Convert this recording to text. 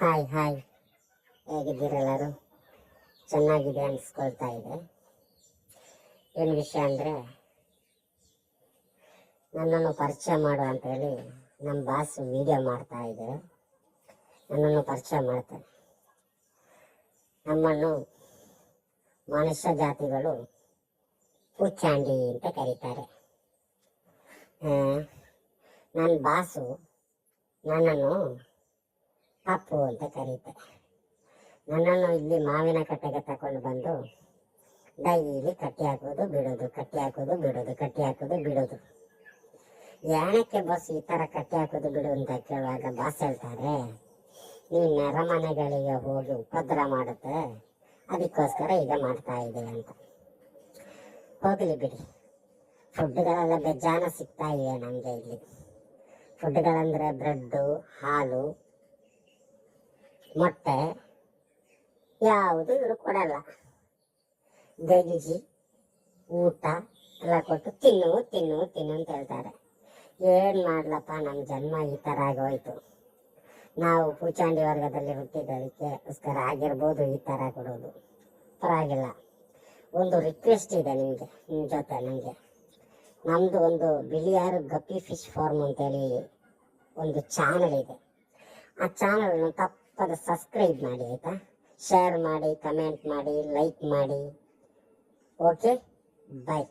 Hi hi, ಹೇಗಿದ್ದೀರೆಲ್ಲರೂ? ಚೆನ್ನಾಗಿದೆ ಅನಿಸ್ಕೊಳ್ತಾ ಇದೆ. ಏನು ವಿಷಯ ಅಂದರೆ, ನನ್ನನ್ನು ಪರಿಚಯ ಮಾಡು ಅಂತೇಳಿ ನಮ್ಮ ಬಾಸ್ ವಿಡಿಯೋ ಮಾಡ್ತಾ ಇದೆ. ನನ್ನನ್ನು ಪರಿಚಯ ಮಾಡ್ತಾರೆ. ನಮ್ಮನ್ನು ಮನುಷ್ಯ ಜಾತಿಗಳು ಪುಚ್ಚಾಂಡಿ ಅಂತ ಕರೀತಾರೆ. ನನ್ನ ಬಾಸು ನನ್ನನ್ನು ಅಪ್ಪು ಅಂತ ಕರೀತಾರೆ. ನನ್ನನ್ನು ಇಲ್ಲಿ ಮಾವಿನ ಕಟ್ಟೆಗೆ ತಗೊಂಡು ಬಂದು ಡೈಲಿ ಕಟ್ಟಿ ಹಾಕೋದು ಬಿಡೋದು, ಕಟ್ಟಿ ಹಾಕೋದು ಬಿಡೋದು, ಕಟ್ಟಿ ಹಾಕೋದು ಬಿಡೋದು. ಏನಕ್ಕೆ ಬಸ್ ಈ ಥರ ಕಟ್ಟಿ ಹಾಕೋದು ಬಿಡು ಅಂತ ಕೇಳುವಾಗ ಬಾಸ್ ಹೇಳ್ತಾರೆ, ನೀನು ನೆರೆಮನೆಗಳಿಗೆ ಹೋಗಿ ಉಪದ್ರ ಮಾಡುತ್ತೆ, ಅದಕ್ಕೋಸ್ಕರ ಈಗ ಮಾಡ್ತಾ ಇದೆ ಅಂತ. ಹೋಗಲಿ ಬಿಡಿ, ಫುಡ್ಗಳೆಲ್ಲ ಬೆಜ್ಜಾನ ಸಿಗ್ತಾ ಇವೆ ನಮಗೆ ಇಲ್ಲಿ. ಫುಡ್ಗಳಂದರೆ ಬ್ರೆಡ್ಡು, ಹಾಲು, ಮೊಟ್ಟೆ ಯಾವುದು ಇವರು ಕೊಡಲ್ಲ. ಗಂಜಿ, ಊಟ ಎಲ್ಲ ಕೊಟ್ಟು ತಿನ್ನು ತಿನ್ನು ತಿನ್ನು ಅಂತ ಹೇಳ್ತಾರೆ. ಏನು ಮಾಡ್ಲಪ್ಪ, ನಮ್ಮ ಜನ್ಮ ಈ ಥರ ಆಗೋಯ್ತು. ನಾವು ಪೂಚಾಂಡಿ ವರ್ಗದಲ್ಲಿ ಹುಟ್ಟಿದ್ದದಕ್ಕೋಸ್ಕರ ಆಗಿರ್ಬೋದು ಈ ಥರ ಕೊಡೋದು. ಪರವಾಗಿಲ್ಲ. ಒಂದು ರಿಕ್ವೆಸ್ಟ್ ಇದೆ ನಿಮಗೆ, ನಿಮ್ಮ ಜೊತೆ ನನಗೆ. ನಮ್ಮದು ಒಂದು ಬಿಳಿಯಾರು ಗಪ್ಪಿ ಫಿಶ್ ಫಾರ್ಮ್ ಅಂತೇಳಿ ಒಂದು ಚಾನಲ್ ಇದೆ. ಆ ಚಾನಲ್ನ ತಪ್ಪದ ಸಬ್ಸ್ಕ್ರೈಬ್ ಮಾಡಿ ಆಯಿತಾ? ಶೇರ್ ಮಾಡಿ, ಕಮೆಂಟ್ ಮಾಡಿ, ಲೈಕ್ ಮಾಡಿ. ಓಕೆ, ಬಾಯ್.